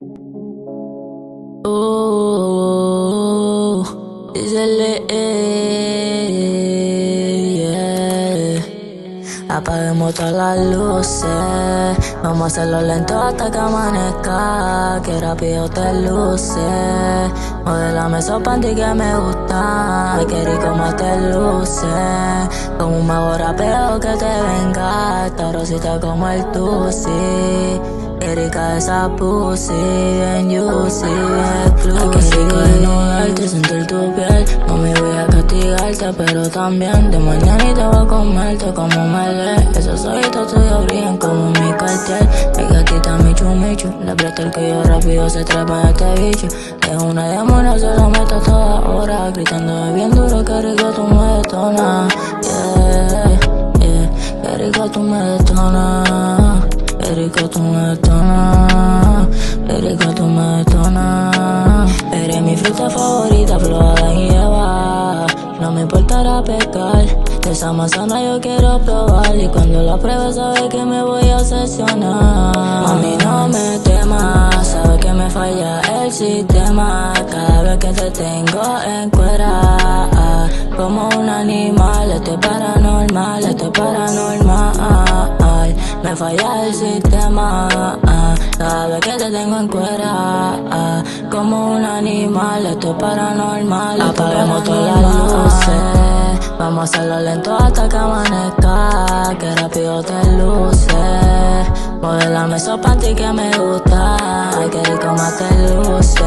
Dísele, yeah. Apaguemos todas las luces, vamos a hacerlo lento hasta que amanezca. Que rápido te luces, modelame esos panty que me gustan. Qué rico más te luces, con un mago rapeo que te venga. Esta rosita como el tusi, qué rica esa pussy, bien juicy, bien exclusive. Qué rico desnudarte, sentir tu piel. No me voy a castigarte, pero también de mañanita voy a comerte como me lees. Esos ojitos tuyos brillan como mi cartel. Mi gatita Michu Michu, le presta el cuello rápido, se trepa este bicho. Es una demora, se lo meto a toda hora, gritando bien duro, qué rico tú me detonas. Yeah, yeah, qué rico tú me detonas. Qué rico tú me detonas, qué rico tú me detonas. Eres mi fruta favorita, flor y Eva. No me importará pescar, de esa manzana yo quiero probar. Y cuando la pruebe sabes que me voy a obsesionar. Mami, no me temas, sabes que me falla el sistema. Cada vez que te tengo en cuera, como un animal, esto es paranormal, esto es paranormal. Me falla el sistema, cada vez que te tengo en cuera, como un animal, esto es paranormal. Apaguemos todas las luces, vamos a hacerlo lento hasta que amanezca. Que rápido te luces, modelame esos panty que me gustan. Qué rico más te luces,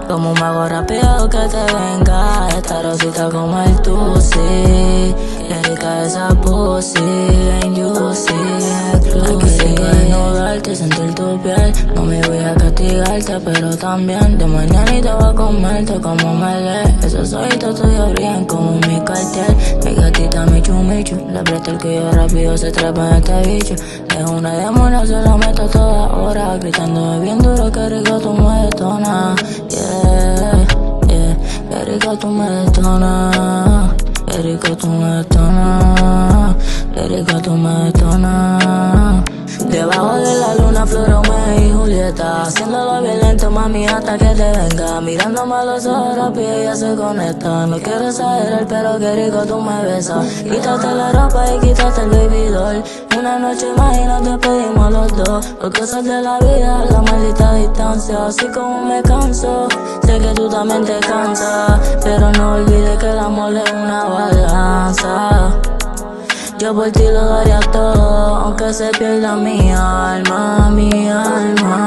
como un mago rápido que te venga. Esta rosita como el tusi, qué rica esa pussy, bien juicy, exclusive. Qué desnudarte, sentir tu piel. No me voy a castigarte, pero también de mañanita voy a comerte como me lees. Esos ojitos tuyos brillan como mi cartel. Mi gatita Michu Michu, le presta el cuello rápido, se trepa este bicho. Es una demora, se lo meto a toda hora, gritando bien duro, qué rico tú me detonas. Yeah, yeah, qué rico tú me detonas. Qué rico tú me detonas, qué rico tú me detonas. Debajo de la luna flor Romeo y Julieta, haciéndolo violento mami hasta que te venga. Mirándome a los ojos rápido ya se conecta. No quiero exagerar pero qué rico tú me besas. Quítate la ropa y quítate el baby doll. Una noche más y nos despedimos los dos. Por cosas de la vida, la maldita distancia. Así como me canso, sé que tú también te cansas. Pero no olvides que el amor es una balanza. Yo por ti lo daría todo, aunque se pierda mi alma, mi alma.